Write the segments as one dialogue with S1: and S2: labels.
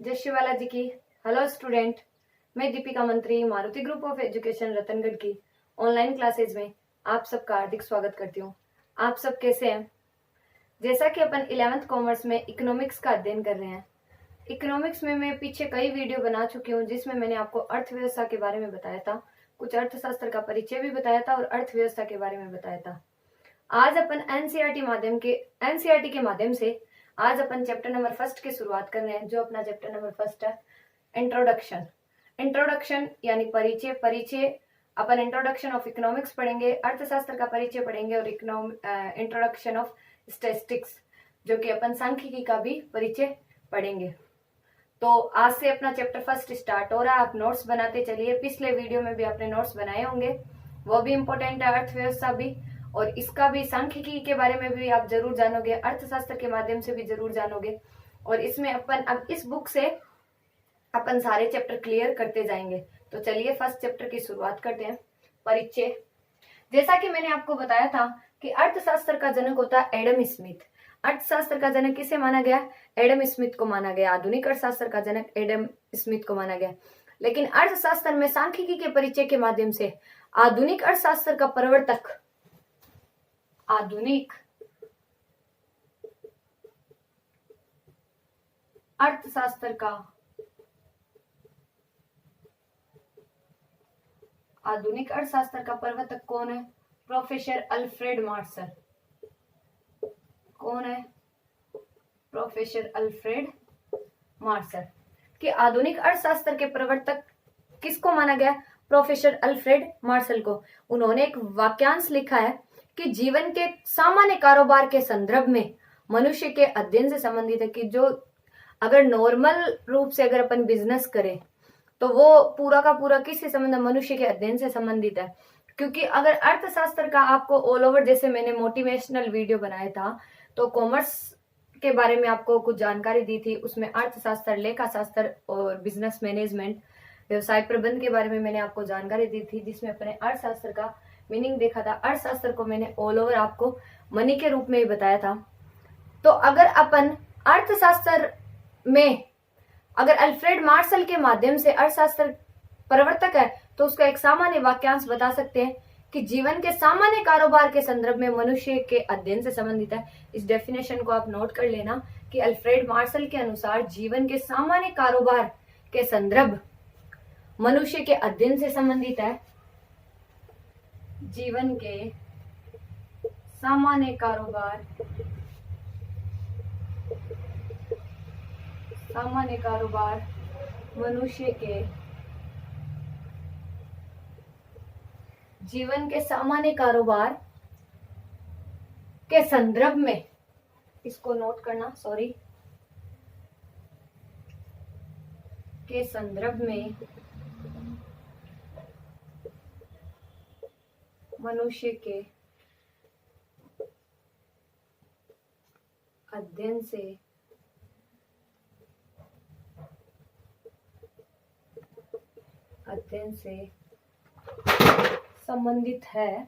S1: जय शिवाला जी की। Hello student, मैं दीपिका मंत्री Maruti group of education Ratangarh की ऑनलाइन क्लासेज में आप सबका हार्दिक स्वागत करती हूँ। आप सब कैसे हैं? जैसा कि अपन 11th कॉमर्स में इकोनॉमिक्स का अध्ययन कर रहे हैं, इकोनॉमिक्स में मैं पीछे कई वीडियो बना चुकी हूँ जिसमें मैंने आपको अर्थव्यवस्था के बारे में बताया था, कुछ अर्थशास्त्र का परिचय भी बताया था और अर्थव्यवस्था के बारे में बताया था। आज अपन एनसीईआरटी के माध्यम से आज अपन चैप्टर नंबर 1 की शुरुआत कर रहे हैं, जो अपना चैप्टर नंबर 1 है इंट्रोडक्शन यानी परिचय। अपन इंट्रोडक्शन ऑफ इकोनॉमिक्स पढ़ेंगे, अर्थशास्त्र का परिचय पढ़ेंगे और इंट्रोडक्शन ऑफ स्टैटिस्टिक्स जो कि अपन सांख्यिकी का भी परिचय पढ़ेंगे। तो आज से अपना चैप्टर 1 स्टार्ट हो रहा है। आप नोट्स बनाते चलिए। पिछले वीडियो में भी आपने नोट्स बनाए होंगे, वो भी इम्पोर्टेंट है, अर्थव्यवस्था भी, और इसका भी सांख्यिकी के बारे में भी आप जरूर जानोगे, अर्थशास्त्र के माध्यम से भी जरूर जानोगे। और इसमें अपन अब इस बुक से अपन सारे चैप्टर क्लियर करते जाएंगे। तो चलिए फर्स्ट चैप्टर की शुरुआत करते हैं, परिचय। जैसा कि मैंने आपको बताया था कि अर्थशास्त्र का जनक होता है एडम स्मिथ। अर्थशास्त्र का जनक किसे माना गया? एडम स्मिथ को माना गया। आधुनिक अर्थशास्त्र का जनक एडम स्मिथ को माना गया। लेकिन अर्थशास्त्र में सांख्यिकी के परिचय के माध्यम से आधुनिक अर्थशास्त्र का प्रवर्तक, आधुनिक अर्थशास्त्र का प्रवर्तक कौन है? Professor Alfred Marshall. कौन है? Professor Alfred Marshall. कि आधुनिक अर्थशास्त्र के प्रवर्तक किसको माना गया? प्रोफेसर अल्फ्रेड मार्शल को। उन्होंने एक वाक्यांश लिखा है कि जीवन के सामान्य कारोबार के संदर्भ में मनुष्य के अध्ययन से संबंधित है। कि जो अगर नॉर्मल रूप से अगर अपन बिजनेस करें तो वो पूरा का पूरा किससे संबंध है? मनुष्य के अध्ययन से संबंधित है। क्योंकि अगर अर्थशास्त्र का आपको ऑल ओवर, जैसे मैंने मोटिवेशनल वीडियो बनाया था तो कॉमर्स के बारे में आपको कुछ जानकारी दी थी, उसमें अर्थशास्त्र, लेखा शास्त्र और बिजनेस मैनेजमेंट, व्यवसाय प्रबंध के बारे में मैंने आपको जानकारी दी थी, जिसमें अपने अर्थशास्त्र का मीनिंग देखा था। अर्थशास्त्र को मैंने ऑल ओवर आपको मनी के रूप में ही बताया था। तो अगर अपन अर्थशास्त्र में अगर अल्फ्रेड मार्शल के माध्यम से अर्थशास्त्र प्रवर्तक है तो उसका एक सामान्य वाक्यांश बता सकते हैं कि जीवन के सामान्य कारोबार के संदर्भ में मनुष्य के अध्ययन से संबंधित है। इस डेफिनेशन को आप नोट कर लेना कि अल्फ्रेड मार्शल के अनुसार जीवन के सामान्य कारोबार के संदर्भ मनुष्य के अध्ययन से संबंधित है। जीवन के सामान्य कारोबार मनुष्य के जीवन के सामान्य कारोबार के संदर्भ में, इसको नोट करना, सॉरी, के संदर्भ में मनुष्य के अध्ययन से संबंधित है।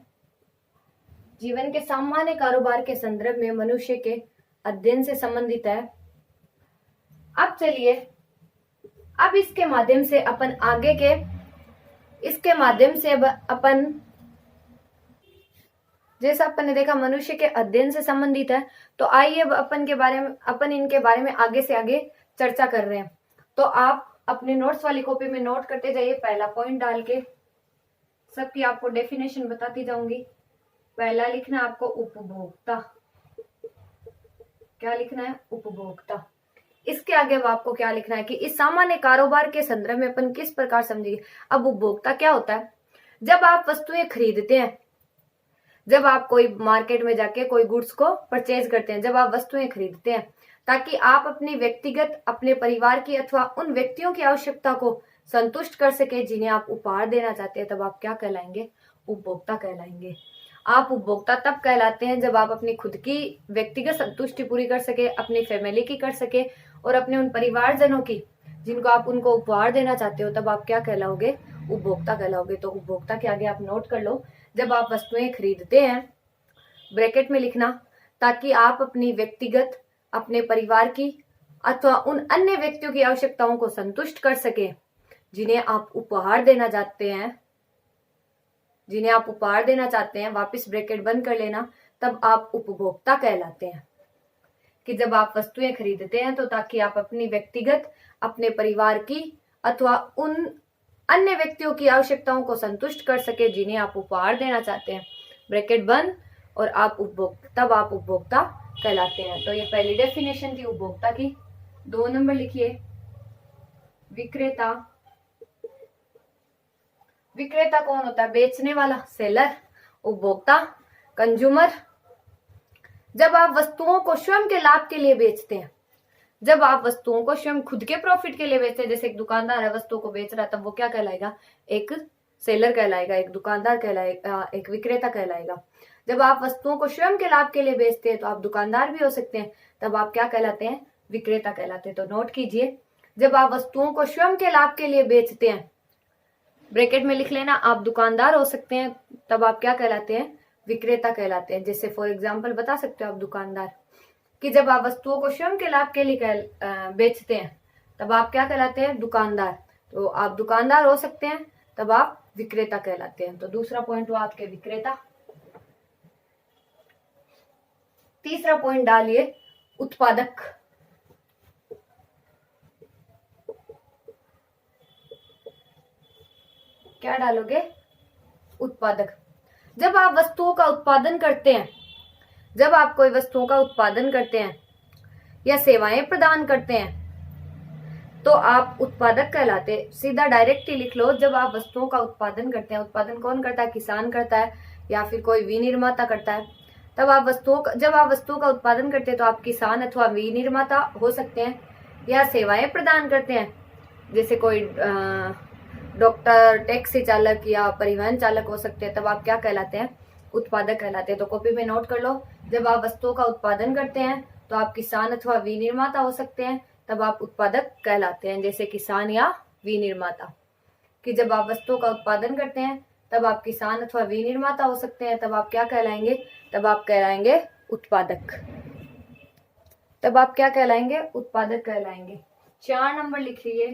S1: जीवन के सामान्य कारोबार के संदर्भ में मनुष्य के अध्ययन से संबंधित है। अब चलिए, अब इसके माध्यम से अपन आगे के, इसके माध्यम से अब अपन, जैसा अपन ने देखा मनुष्य के अध्ययन से संबंधित है, तो आइए अब अपन इनके बारे में आगे से आगे चर्चा कर रहे हैं। तो आप अपने नोट्स वाली कॉपी में नोट करते जाइए, पहला पॉइंट डाल के सबकी आपको डेफिनेशन बताती जाऊंगी। पहला लिखना आपको उपभोक्ता। क्या लिखना है? उपभोक्ता। इसके आगे अब आपको क्या लिखना है कि इस सामान्य कारोबार के संदर्भ में अपन किस प्रकार समझेंगे। अब उपभोक्ता क्या होता है? जब आप वस्तुएं खरीदते हैं, जब आप कोई मार्केट में जाके कोई गुड्स को परचेज करते हैं, जब आप वस्तुएं खरीदते हैं ताकि आप अपनी व्यक्तिगत, अपने परिवार की अथवा उन व्यक्तियों की आवश्यकता को संतुष्ट कर सके जिन्हें आप उपहार देना चाहते हैं, तब आप क्या कहलाएंगे? उपभोक्ता कहलाएंगे। आप उपभोक्ता तब कहलाते हैं जब आप अपनी खुद की व्यक्तिगत संतुष्टि पूरी कर सके, अपनी फैमिली की कर सके और अपने उन परिवारजनों की जिनको आप उनको उपहार देना चाहते हो, तब आप क्या कहलाओगे? उपभोक्ता कहलाओगे। तो उपभोक्ता के आगे आप नोट कर लो, जब आप वस्तुएं खरीदते हैं, ब्रैकेट में लिखना, ताकि आप अपनी व्यक्तिगत, अपने परिवार की अथवा उन अन्य व्यक्तियों की आवश्यकताओं को संतुष्ट कर सके जिन्हें आप उपहार देना चाहते हैं, वापस ब्रैकेट बंद कर लेना, तब आप उपभोक्ता कहलाते हैं। कि जब आप वस्तुएं खरीदते हैं तो ताकि आप अपनी व्यक्तिगत, अपने परिवार की अथवा उन अन्य व्यक्तियों की आवश्यकताओं को संतुष्ट कर सके जिन्हें आप उपहार देना चाहते हैं, ब्रैकेट बंद, और आप उपभोक्ता कहलाते हैं। तो ये पहली डेफिनेशन थी उपभोक्ता की। 2 नंबर लिखिए, विक्रेता। विक्रेता कौन होता है? बेचने वाला, सेलर। उपभोक्ता, कंज्यूमर। जब आप वस्तुओं को स्वयं के लाभ के लिए बेचते हैं, जब आप वस्तुओं को स्वयं खुद के प्रॉफिट के लिए बेचते हैं, जैसे एक दुकानदार है वस्तुओं को बेच रहा है, तब वो क्या कहलाएगा? एक सेलर कहलाएगा, एक दुकानदार कहलाएगा, एक विक्रेता कहलाएगा। जब आप वस्तुओं को स्वयं के लाभ के लिए बेचते हैं तो आप दुकानदार भी हो सकते हैं, तब आप क्या कहलाते हैं? विक्रेता कहलाते हैं। तो नोट कीजिए, जब आप वस्तुओं को स्वयं के लाभ के लिए बेचते हैं, ब्रैकेट में लिख लेना, आप दुकानदार हो सकते हैं, तब आप क्या कहलाते हैं? विक्रेता कहलाते हैं। जैसे फॉर एग्जाम्पल बता सकते हो आप दुकानदार, कि जब आप वस्तुओं को स्वयं के लाभ के लिए बेचते हैं, तब आप क्या कहलाते हैं? दुकानदार। तो आप दुकानदार हो सकते हैं, तब आप विक्रेता कहलाते हैं। तो दूसरा पॉइंट हुआ आपके विक्रेता। तीसरा पॉइंट डालिए, उत्पादक। क्या डालोगे? उत्पादक। जब आप वस्तुओं का उत्पादन करते हैं, जब आप कोई वस्तुओं का उत्पादन करते हैं या सेवाएं प्रदान करते हैं, तो आप उत्पादक कहलाते। सीधा डायरेक्ट ही लिख लो, जब आप वस्तुओं का उत्पादन करते हैं, उत्पादन कौन करता है? किसान करता है या फिर कोई विनिर्माता करता है। तब जब आप वस्तुओं का उत्पादन करते हैं तो आप किसान अथवा विनिर्माता हो सकते हैं, या सेवाएं प्रदान करते हैं, जैसे कोई डॉक्टर, टैक्सी चालक या परिवहन चालक हो सकते हैं, तब आप क्या कहलाते हैं? उत्पादक कहलाते हैं। तो कॉपी में नोट कर लो, जब आप वस्तुओं का उत्पादन करते हैं तो आप किसान अथवा विनिर्माता हो सकते हैं, तब आप उत्पादक कहलाते हैं, जैसे किसान या विनिर्माता। कि जब आप वस्तुओं का उत्पादन करते हैं तब आप किसान अथवा विनिर्माता हो सकते हैं, तब आप क्या कहलाएंगे? तब आप कहलाएंगे उत्पादक। तब आप क्या कहलाएंगे? उत्पादक कहलाएंगे। 4 नंबर लिख लीजिए,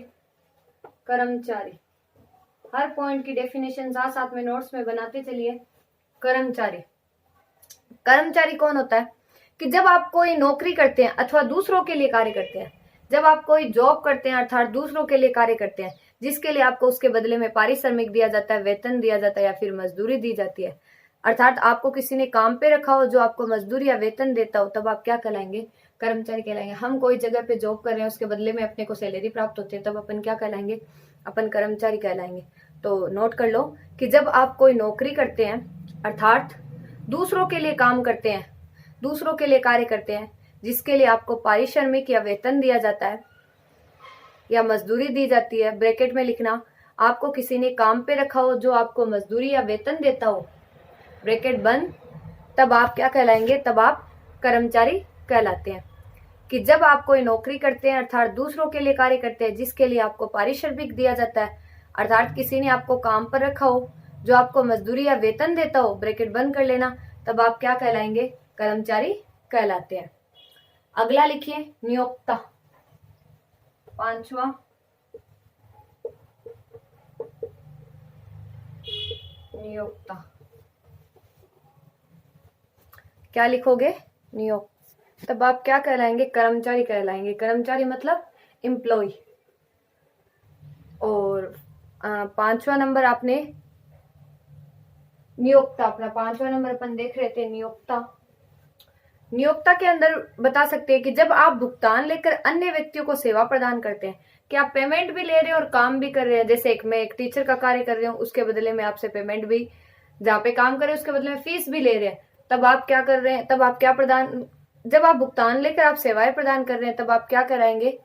S1: कर्मचारी। हर पॉइंट की डेफिनेशन साथ साथ में नोट्स में बनाते चलिए। कर्मचारी। कर्मचारी कौन होता है? कि जब आप कोई नौकरी करते हैं अथवा दूसरों के लिए कार्य करते हैं, जब आप कोई जॉब करते हैं अर्थात दूसरों के लिए कार्य करते हैं, जिसके लिए आपको उसके बदले में पारिश्रमिक दिया जाता है, वेतन दिया जाता है या फिर मजदूरी दी जाती है, अर्थात आपको किसी ने काम पे रखा हो जो आपको मजदूरी या वेतन देता हो, तब आप क्या कहलाएंगे? कर्मचारी कहलाएंगे। हम कोई जगह पे जॉब कर रहे हैं, उसके बदले में अपने को सैलरी प्राप्त होती है, तब अपन क्या कहलाएंगे? अपन कर्मचारी कहलाएंगे। तो नोट कर लो कि जब आप कोई नौकरी करते हैं अर्थात दूसरों के लिए काम करते हैं, दूसरों के लिए कार्य करते हैं, जिसके लिए आपको पारिश्रमिक या वेतन दिया जाता है या मजदूरी दी जाती है, ब्रैकेट में लिखना, आपको किसी ने काम पे रखा हो जो आपको मजदूरी या वेतन देता हो, ब्रैकेट बंद, तब आप क्या कहलाएंगे? तब आप कर्मचारी कहलाते हैं। कि जब आप कोई नौकरी करते हैं अर्थात दूसरों के लिए कार्य करते हैं, जिसके लिए आपको पारिश्रमिक दिया जाता है, अर्थात किसी ने आपको काम पर रखा हो जो आपको मजदूरी या वेतन देता हो, ब्रैकेट बंद कर लेना, तब आप क्या कहलाएंगे? कर्मचारी कहलाते हैं। अगला लिखिए, नियोक्ता। 5वां, नियोक्ता। क्या लिखोगे? नियोक्ता। तब आप क्या कहलाएंगे? कर्मचारी कहलाएंगे। कर्मचारी मतलब एम्प्लॉय। और 5वां नंबर आपने नियोक्ता, अपना 5वां नंबर अपन देख रहे थे, नियोक्ता। नियोक्ता के अंदर बता सकते हैं कि जब आप भुगतान लेकर अन्य व्यक्तियों को सेवा प्रदान करते हैं, कि आप पेमेंट भी ले रहे हैं और काम भी कर रहे हैं, जैसे मैं एक टीचर का कार्य कर रही हूँ, उसके बदले में आपसे पेमेंट भी, जहाँ पे काम कर रहे हैं उसके बदले में फीस भी ले रहे हैं, तब आप क्या कर रहे हैं? तब आप क्या प्रदान, जब आप भुगतान लेकर आप सेवाएं प्रदान कर रहे हैं, तब आप क्या कहलाएंगे?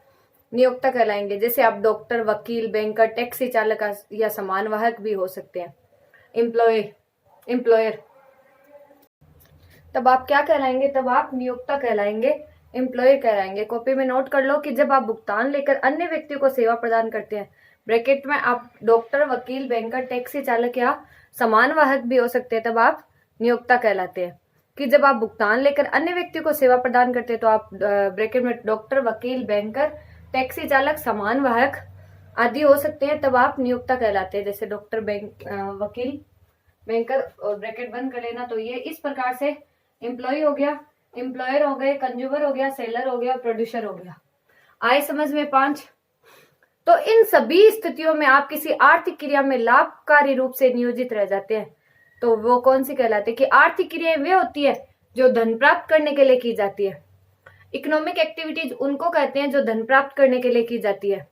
S1: नियोक्ता कहलाएंगे। जैसे आप डॉक्टर, वकील, बैंकर, टैक्सी चालक या सामान वाहक भी हो सकते हैं, एम्प्लॉयर। तब आप क्या कहलाएंगे? तब आप नियोक्ता कहलाएंगे, एम्प्लॉयर कहलाएंगे। कॉपी में नोट कर लो कि जब आप भुगतान लेकर अन्य व्यक्तियों को सेवा प्रदान करते हैं, ब्रैकेट में आप डॉक्टर, वकील, बैंकर, टैक्सी चालक या सामान वाहक भी हो सकते हैं, तब आप नियोक्ता कहलाते हैं। कि जब आप भुगतान लेकर अन्य व्यक्ति को सेवा प्रदान करते हैं तो आप ब्रैकेट में डॉक्टर, वकील, बैंकर, टैक्सी चालक, सामान वाहक आदि हो सकते हैं, तब आप नियोक्ता कहलाते हैं। जैसे डॉक्टर, वकील, बैंकर और ब्रैकेट बंद कर लेना। तो ये इस प्रकार से एम्प्लॉय हो गया, एम्प्लॉयर हो गए, कंज्यूमर हो गया, सेलर हो गया, प्रोड्यूसर हो गया। आए समझ में 5। तो इन सभी स्थितियों में आप किसी आर्थिक क्रिया में लाभकारी रूप से नियोजित रह जाते हैं। तो वो कौन सी कहलाती है? कि आर्थिक क्रियाएं वे होती है जो धन प्राप्त करने के लिए की जाती है। इकोनॉमिक एक्टिविटीज उनको कहते हैं जो धन प्राप्त करने के लिए की जाती है।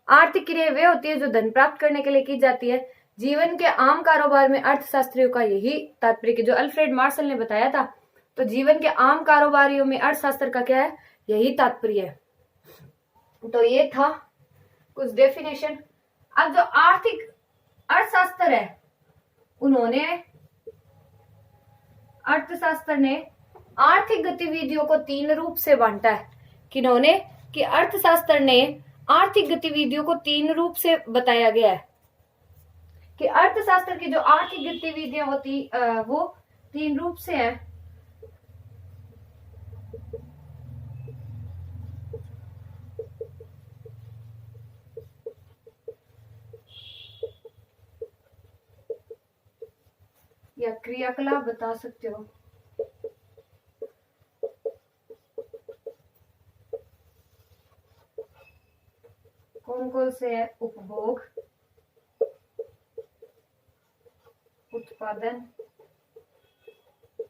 S1: आर्थिक क्रियाएं वे होती है जो धन प्राप्त करने के लिए की जाती है। जीवन के आम कारोबार में अर्थशास्त्रियों का यही तात्पर्य, कि जो अल्फ्रेड मार्शल ने बताया था, तो जीवन के आम कारोबारियों में अर्थशास्त्र का क्या है? यही तात्पर्य है। तो ये था कुछ डेफिनेशन। अब जो आर्थिक अर्थशास्त्र है, उन्होंने अर्थशास्त्र ने आर्थिक गतिविधियों को 3 रूप से बांटा है। किन्होंने? कि अर्थशास्त्र ने आर्थिक गतिविधियों को 3 रूप से बताया गया है, कि अर्थशास्त्र की जो आर्थिक गतिविधियां होती वो 3 रूप से है। या क्रियाकलाप बता सकते हो। कौन कौन से है? उपभोग, उत्पादन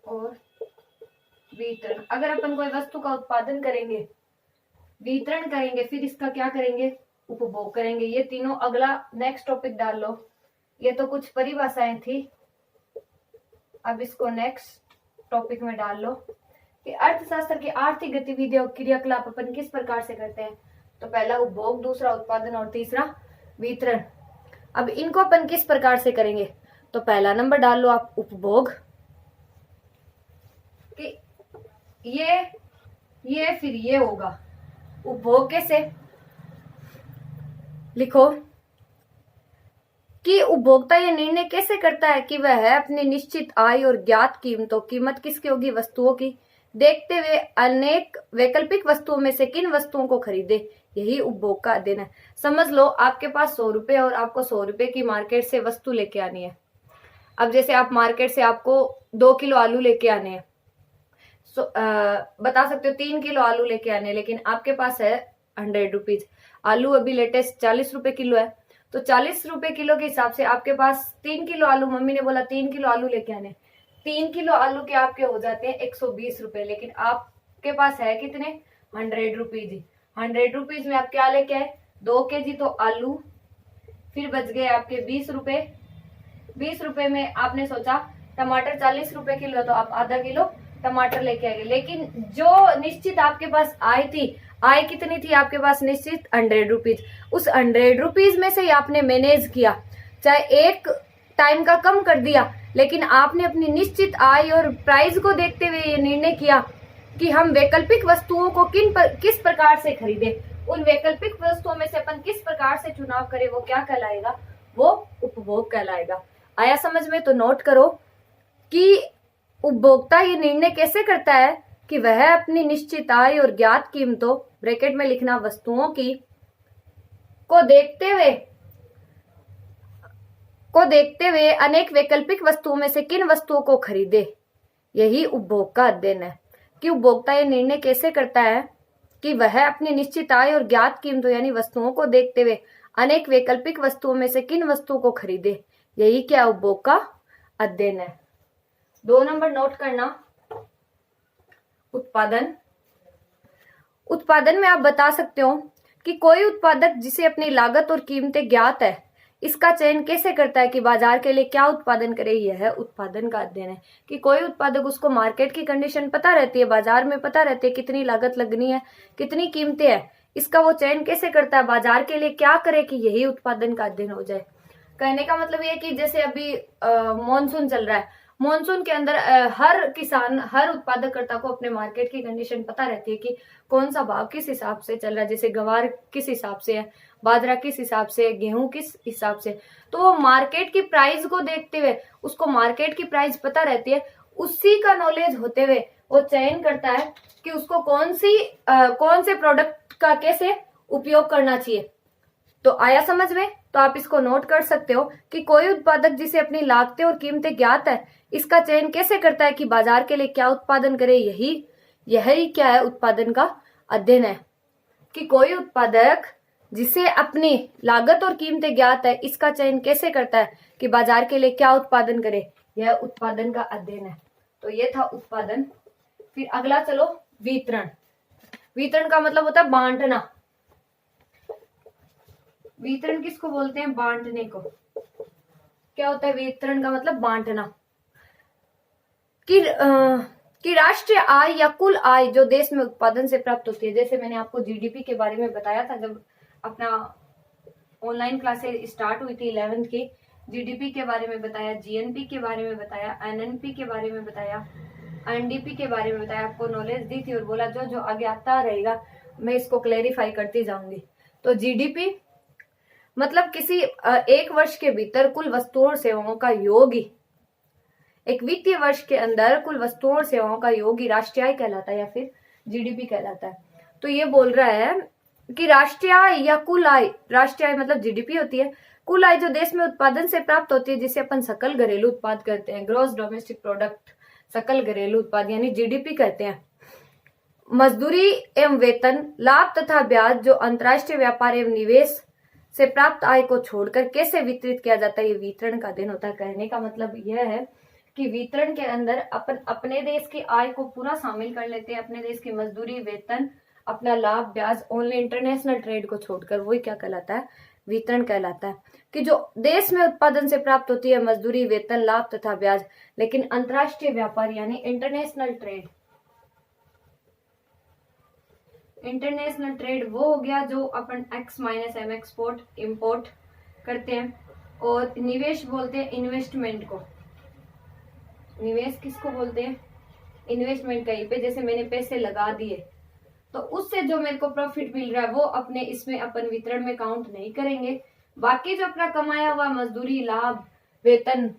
S1: और वितरण। अगर अपन कोई वस्तु का उत्पादन करेंगे, वितरण करेंगे, फिर इसका क्या करेंगे? उपभोग करेंगे। ये तीनों अगला नेक्स्ट टॉपिक डाल लो। ये तो कुछ परिभाषाएं थी, अब इसको नेक्स्ट टॉपिक में डाल लो कि अर्थशास्त्र की आर्थिक गतिविधियों क्रियाकलाप अपन किस प्रकार से करते हैं। तो पहला उपभोग, दूसरा उत्पादन और तीसरा वितरण। अब इनको अपन किस प्रकार से करेंगे? तो पहला नंबर डाल लो आप, उपभोग। कि ये फिर ये होगा। उपभोग कैसे? लिखो कि उपभोक्ता यह निर्णय कैसे करता है कि वह अपनी निश्चित आय और ज्ञात कीमतों, कीमत किसकी होगी? वस्तुओं की, देखते हुए अनेक वैकल्पिक वस्तुओं में से किन वस्तुओं को खरीदे। यही उपभोग का अध्ययन है। समझ लो आपके पास 100 रुपए और आपको 100 रुपए की मार्केट से वस्तु लेके आनी है। अब जैसे आप मार्केट से आपको 2 किलो आलू लेके आने हैं, बता सकते हो 3 किलो आलू लेके आने, लेकिन आपके पास है 100 रुपीज। आलू अभी लेटेस्ट 40 रुपए किलो है, तो 40 रुपए किलो के हिसाब से आपके पास 3 किलो आलू, मम्मी ने बोला 3 किलो आलू लेके आने, 3 किलो आलू के आपके हो जाते हैं 120 रुपए। लेकिन आपके पास है कितने? 100 रुपीज। 100 रुपीज में आप क्या लेके आए? 2 केजी तो आलू, फिर बच गए आपके 20 रुपए। 20 रुपए में आपने सोचा टमाटर 40 रुपए किलो, तो आप आधा किलो टमाटर लेके आएंगे। लेकिन जो निश्चित आपके पास आय थी, आय कितनी थी आपके पास? निश्चित 100 रुपीज। उस 100 रुपीज में से ही आपने मैनेज किया, चाहे एक टाइम का कम कर दिया, लेकिन आपने अपनी निश्चित आय और प्राइस को देखते हुए ये निर्णय किया कि हम वैकल्पिक वस्तुओं को किस प्रकार से खरीदें। उन वैकल्पिक वस्तुओं में से अपन किस प्रकार से चुनाव करें, वो क्या कहलाएगा? वो उपभोग कहलाएगा। आया समझ में? तो नोट करो कि उपभोक्ता ये निर्णय कैसे करता है कि वह अपनी निश्चित आय और ज्ञात कीमतों, ब्रैकेट में लिखना वस्तुओं की, को देखते हुए अनेक वैकल्पिक वस्तुओं में से किन वस्तुओं को खरीदे। यही उपभोग का अध्ययन है। कि उपभोक्ता ये निर्णय कैसे करता है कि वह अपनी निश्चित आय और ज्ञात कीमतों यानी वस्तुओं को देखते हुए अनेक वैकल्पिक वस्तुओं में से किन वस्तुओं को खरीदे। यही क्या? उपभोग का अध्ययन है। 2 नंबर नोट करना, उत्पादन। उत्पादन में आप बता सकते हो कि कोई उत्पादक जिसे अपनी लागत और कीमतें ज्ञात है, इसका चयन कैसे करता है कि बाजार के लिए क्या उत्पादन करे। यह उत्पादन का अध्ययन है। कि कोई उत्पादक, उसको मार्केट की कंडीशन पता रहती है, बाजार में पता रहती है कितनी लागत लगनी है, कितनी कीमतें हैं, इसका वो चयन कैसे करता है, बाजार के लिए क्या करे कि यही उत्पादन का अध्ययन हो जाए। कहने का मतलब ये कि जैसे अभी मॉनसून चल रहा है, मॉनसून के अंदर हर किसान, हर उत्पादककर्ता को अपने मार्केट की कंडीशन पता रहती है कि कौन सा भाव किस हिसाब से चल रहा है। जैसे गवार किस हिसाब से है, बाजरा किस हिसाब से, गेहूं किस हिसाब से। तो वो मार्केट की प्राइस को देखते हुए, उसको मार्केट की प्राइस पता रहती है, उसी का नॉलेज होते हुए वो चयन करता है कि उसको कौन से प्रोडक्ट का कैसे उपयोग करना चाहिए। तो आया समझ में? तो आप इसको नोट कर सकते हो कि कोई उत्पादक जिसे अपनी लागतें और कीमतें ज्ञात है, इसका चयन कैसे करता है कि बाजार के लिए क्या उत्पादन करे। यही क्या है, उत्पादन का अध्ययन है। कि कोई उत्पादक जिसे अपनी लागत और कीमतें ज्ञात है, इसका चयन कैसे करता है कि बाजार के लिए क्या उत्पादन करे, यह उत्पादन का अध्ययन है। तो ये था उत्पादन। फिर अगला चलो, वितरण। वितरण का मतलब होता है बांटना। वितरण किसको बोलते हैं? बांटने को। क्या होता है वितरण का मतलब? बांटना। कि राष्ट्रीय आय या कुल आय जो देश में उत्पादन से प्राप्त होती है, जैसे मैंने आपको जीडीपी के बारे में बताया था जब अपना ऑनलाइन क्लासेस स्टार्ट हुई थी 11th की, जीडीपी के बारे में बताया, जीएनपी के बारे में बताया, एनएनपी के बारे में बताया, एनडीपी के बारे में बताया, आपको नॉलेज दी थी और बोला जो जो आगे आता रहेगा मैं इसको क्लेरिफाई करती जाऊंगी। तो जीडीपी मतलब किसी एक वर्ष के भीतर कुल वस्तुओं और सेवाओं का योग ही, एक वित्तीय वर्ष के अंदर कुल वस्तुओं और सेवाओं का योग ही राष्ट्रीय आय कहलाता है या फिर जीडीपी कहलाता है। तो ये बोल रहा है कि राष्ट्रीय आय या कुल आय, राष्ट्रीय आय मतलब जीडीपी होती है, कुल आय जो देश में उत्पादन से प्राप्त होती है, जिसे अपन सकल घरेलू उत्पाद कहते हैं, ग्रॉस डोमेस्टिक प्रोडक्ट, सकल घरेलू उत्पाद यानी जीडीपी कहते हैं। मजदूरी एवं वेतन, लाभ तथा ब्याज जो अंतर्राष्ट्रीय व्यापार एवं निवेश से प्राप्त आय को छोड़कर कैसे वितरित किया जाता है, ये वितरण का अध्ययन होता है। कहने का मतलब यह है कि वितरण के अंदर अपन अपने देश की आय को पूरा शामिल कर लेते हैं, अपने देश की मजदूरी, वेतन, अपना लाभ, ब्याज, ओनली इंटरनेशनल ट्रेड को छोड़कर, वही क्या कहलाता है? वितरण कहलाता है। कि जो देश में उत्पादन से प्राप्त होती है मजदूरी, वेतन, लाभ तथा ब्याज, लेकिन अंतर्राष्ट्रीय व्यापार यानी इंटरनेशनल ट्रेड, इंटरनेशनल ट्रेड वो हो गया जो अपन x minus m export import करते हैं। और निवेश बोलते हैं इन्वेस्टमेंट को। निवेश किसको बोलते हैं? इन्वेस्टमेंट कहीं पे, जैसे मैंने पैसे लगा दिए तो उससे जो मेरे को प्रॉफिट मिल रहा है वो अपने इसमें अपन वितरण में काउंट नहीं करेंगे। बाकी जो अपना कमाया हुआ मजदूरी, लाभ, वेतन,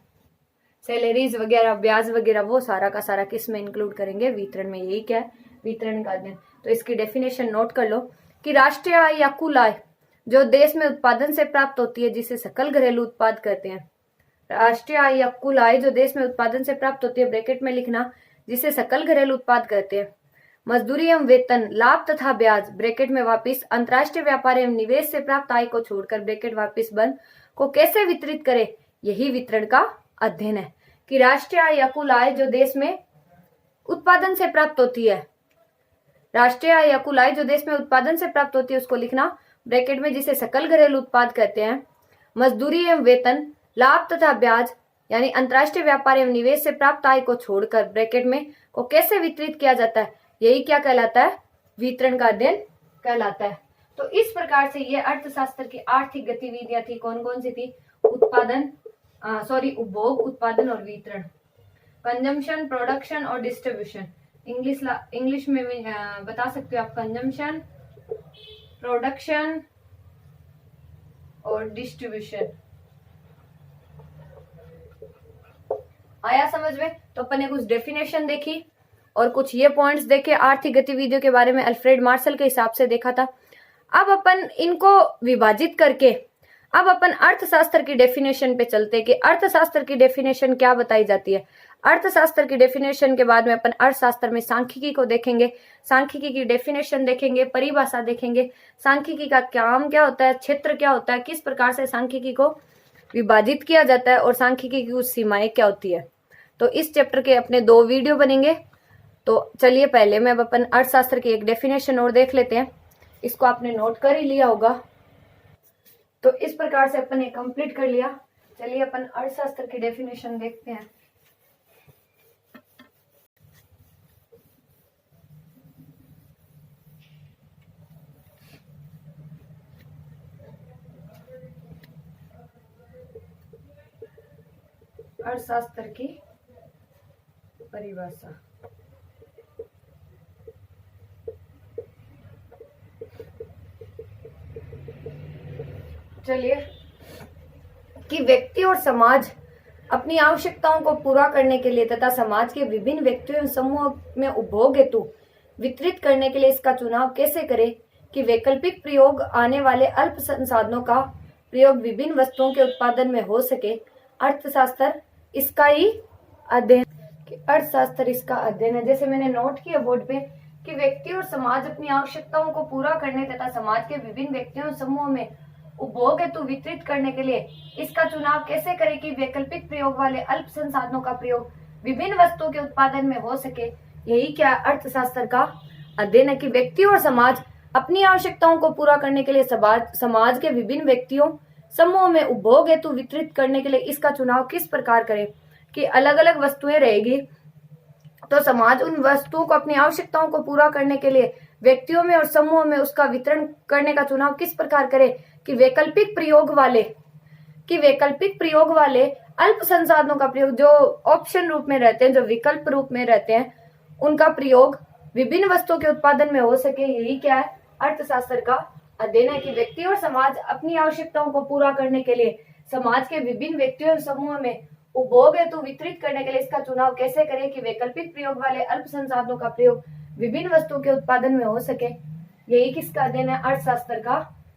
S1: सैलरीज वगैरह, ब्याज वगैरह, वो सारा का सारा किस में इंक्लूड करेंगे? वितरण में। यही क्या है? वितरण का अध्ययन। तो इसकी डेफिनेशन नोट कर लो कि राष्ट्रीय आय या कुल आय जो देश में उत्पादन से प्राप्त होती है, जिसे सकल घरेलू उत्पाद कहते हैं। राष्ट्रीय आय या कुल आय जो देश में उत्पादन से प्राप्त होती है, ब्रैकेट में लिखना, जिसे सकल घरेलू उत्पाद कहते हैं। मजदूरी एवं वेतन, लाभ तथा ब्याज, ब्रैकेट में वापिस, अंतर्राष्ट्रीय व्यापार एवं निवेश से प्राप्त आय को छोड़कर, ब्रैकेट वापिस बंद, को कैसे वितरित करे, यही वितरण का अध्ययन है। कि राष्ट्रीय आय या कुल आय जो देश में उत्पादन से प्राप्त होती है, राष्ट्रीय आय या कुल आय जो देश में उत्पादन से प्राप्त होती है उसको लिखना ब्रैकेट में, जिसे सकल घरेलू उत्पाद कहते हैं। मजदूरी एवं वेतन, लाभ तथा ब्याज यानी अंतर्राष्ट्रीय व्यापार एवं निवेश से प्राप्त आय को छोड़कर, ब्रैकेट में, को कैसे वितरित किया जाता है, यही क्या कहलाता है? वितरण का अध्ययन कहलाता है। तो इस प्रकार से ये अर्थशास्त्र की आर्थिक गतिविधियां थी। कौन कौन सी थी? उपभोग, उत्पादन और वितरण, कंजम्पशन, प्रोडक्शन और डिस्ट्रीब्यूशन। इंग्लिश में बता सकते हो आप, कंजम्पशन, प्रोडक्शन और डिस्ट्रीब्यूशन। आया समझ में? तो अपन ने कुछ डेफिनेशन देखी और कुछ ये पॉइंट्स देखे, आर्थिक गतिविधियों के बारे में अल्फ्रेड मार्शल के हिसाब से देखा था। अब अपन इनको विभाजित करके अब अपन अर्थशास्त्र की डेफिनेशन पे चलते हैं कि अर्थशास्त्र की डेफिनेशन क्या बताई जाती है। अर्थशास्त्र की डेफिनेशन के बाद में अपन अर्थशास्त्र में सांख्यिकी को देखेंगे, सांख्यिकी की डेफिनेशन देखेंगे, परिभाषा देखेंगे, सांख्यिकी का काम क्या होता है, क्षेत्र क्या होता है, किस प्रकार से सांख्यिकी को विभाजित किया जाता है और सांख्यिकी की कुछ सीमाएं क्या होती है। तो इस चैप्टर के अपने 2 वीडियो बनेंगे। तो चलिए पहले में अब अपन अर्थशास्त्र की एक डेफिनेशन और देख लेते हैं। इसको आपने नोट कर ही लिया होगा। तो इस प्रकार से अपन ने कंप्लीट कर लिया। चलिए अपन अर्थशास्त्र की डेफिनेशन देखते हैं। अर्थशास्त्र की परिभाषा। चलिए कि व्यक्ति और समाज अपनी आवश्यकताओं को पूरा करने के लिए तथा समाज के विभिन्न व्यक्तियों एवं समूहों में उपभोग हेतु वितरित करने के लिए इसका चुनाव कैसे करें कि वैकल्पिक प्रयोग आने वाले अल्प संसाधनों का प्रयोग विभिन्न वस्तुओं के उत्पादन में हो सके। अर्थशास्त्र इसका ही अध्ययन, अर्थशास्त्र इसका अध्ययन है। जैसे मैंने नोट किया बोर्ड पे कि व्यक्ति और समाज अपनी आवश्यकताओं को पूरा करने तथा समाज के विभिन्न व्यक्तियों और समूहों में उपभोग हेतु वितरित करने के लिए इसका चुनाव कैसे करें कि वैकल्पिक प्रयोग वाले अल्प संसाधनों का प्रयोग विभिन्न वस्तुओं के उत्पादन में हो सके। यही क्या अर्थशास्त्र का अध्ययन है कि व्यक्ति और समाज अपनी आवश्यकताओं को पूरा करने के लिए समाज के विभिन्न व्यक्तियों समूहों में उपभोग हेतु वितरित करने के लिए इसका चुनाव किस प्रकार करें कि अलग अलग वस्तुएं रहेगी तो समाज उन वस्तुओं को अपनी आवश्यकताओं को पूरा करने के लिए व्यक्तियों में और समूहों में उसका वितरण करने का चुनाव किस प्रकार करे कि वैकल्पिक प्रयोग वाले अल्प संसाधनों का प्रयोग जो ऑप्शन रूप में रहते हैं, जो विकल्प रूप में रहते हैं, उनका प्रयोग विभिन्न वस्तुओं के उत्पादन में हो सके। यही क्या है अर्थशास्त्र का अध्ययन है कि व्यक्ति और समाज अपनी आवश्यकताओं को पूरा करने के लिए समाज के विभिन्न व्यक्तियों और समूहों में उपभोग हेतु वितरित करने के लिए इसका चुनाव कैसे करें कि वैकल्पिक प्रयोग वाले अल्प संसाधनों का प्रयोग विभिन्न वस्तुओं के उत्पादन में हो सके। यही किसका अध्ययन है अर्थशास्त्र का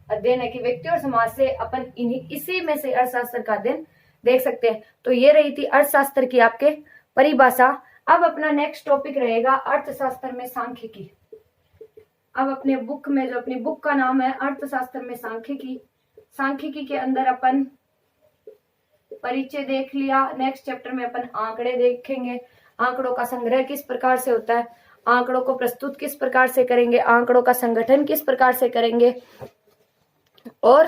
S1: अध्ययन है कि व्यक्ति और समाज से अपन इसी में से अर्थशास्त्र का अध्ययन देख सकते हैं। तो ये रही थी अर्थशास्त्र की आपके परिभाषा। अब अपना नेक्स्ट टॉपिक रहेगा अर्थशास्त्र में सांख्यिकी। अब अपने बुक में जो अपनी बुक का नाम है अर्थशास्त्र में सांख्यिकी, सांख्यिकी के अंदर अपन परिचय देख लिया। नेक्स्ट चैप्टर में अपन आंकड़े देखेंगे, आंकड़ों का संग्रह किस प्रकार से होता है, आंकड़ों को प्रस्तुत किस प्रकार से करेंगे, आंकड़ों का संगठन किस प्रकार से करेंगे और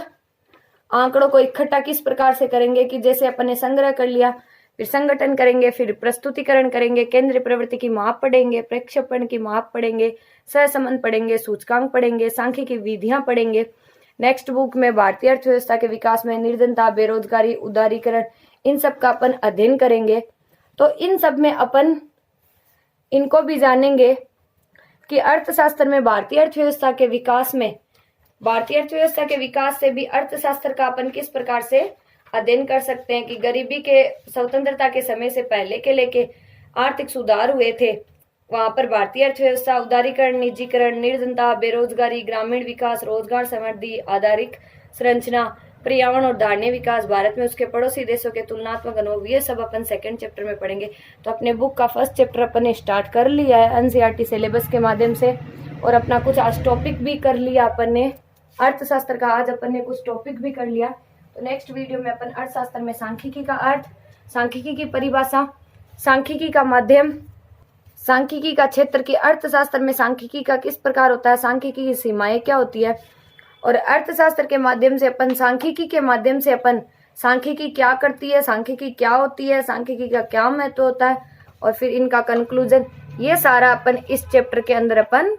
S1: आंकड़ों को इकट्ठा किस प्रकार से करेंगे कि जैसे अपन ने संग्रह कर लिया, फिर संगठन करेंगे, फिर प्रस्तुतिकरण करेंगे, केंद्रीय प्रवृत्ति की माप पढ़ेंगे, प्रक्षेपण की माप पढ़ेंगे, सहसंबंध पढ़ेंगे, सूचकांक पढ़ेंगे, सांख्यिकी विधियां पढ़ेंगे। नेक्स्ट बुक में भारतीय अर्थव्यवस्था के विकास में निर्धनता, बेरोजगारी, उदारीकरण, इन सब का अपन अध्ययन करेंगे। तो इन सब में अपन इनको भी जानेंगे कि अर्थशास्त्र में भारतीय अर्थव्यवस्था के विकास से भी अर्थशास्त्र का अपन किस प्रकार से अध्ययन कर सकते हैं कि गरीबी के स्वतंत्रता के समय से पहले के लेके आर्थिक सुधार हुए थे, वहां पर भारतीय अर्थव्यवस्था उदारीकरण, निजीकरण, निर्धनता, बेरोजगारी, ग्रामीण विकास, रोजगार समृद्धि, आधारिक संरचना, पर्यावरण और धारणीय विकास, भारत में उसके पड़ोसी देशों के तुलनात्मक अनुभव, ये सब अपन सेकंड चैप्टर में पढ़ेंगे। तो अपने बुक का फर्स्ट चैप्टर अपन ने स्टार्ट कर लिया है एनसीईआरटी सिलेबस के माध्यम से और अपना कुछ आज टॉपिक भी कर लिया अपन ने अर्थशास्त्र का। आज अपन ने कुछ टॉपिक भी कर लिया। तो नेक्स्ट वीडियो में अपन अर्थशास्त्र में सांख्यिकी का अर्थ, सांख्यिकी की परिभाषा, सांख्यिकी का माध्यम, सांख्यिकी का क्षेत्र की अर्थशास्त्र में सांख्यिकी का किस प्रकार होता है, सांख्यिकी की सीमाएं क्या होती है और अर्थशास्त्र के माध्यम से अपन सांख्यिकी के माध्यम से अपन सांख्यिकी क्या करती है, सांख्यिकी क्या होती है, सांख्यिकी का क्या महत्व होता है और फिर इनका कंक्लूजन, ये सारा अपन इस चैप्टर के अंदर अपन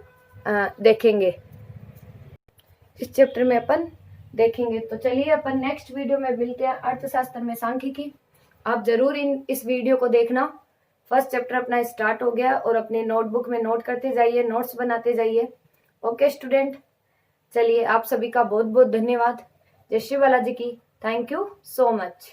S1: देखेंगे, इस चैप्टर में अपन देखेंगे। तो चलिए अपन नेक्स्ट वीडियो में मिलते हैं अर्थशास्त्र में सांख्यिकी। आप जरूर इस वीडियो को देखना। फर्स्ट चैप्टर अपना स्टार्ट हो गया और अपने नोटबुक में नोट करते जाइए, नोट्स बनाते जाइए। ओके स्टूडेंट, चलिए आप सभी का बहुत बहुत धन्यवाद। जय श्री बालाजी की। Thank you so much.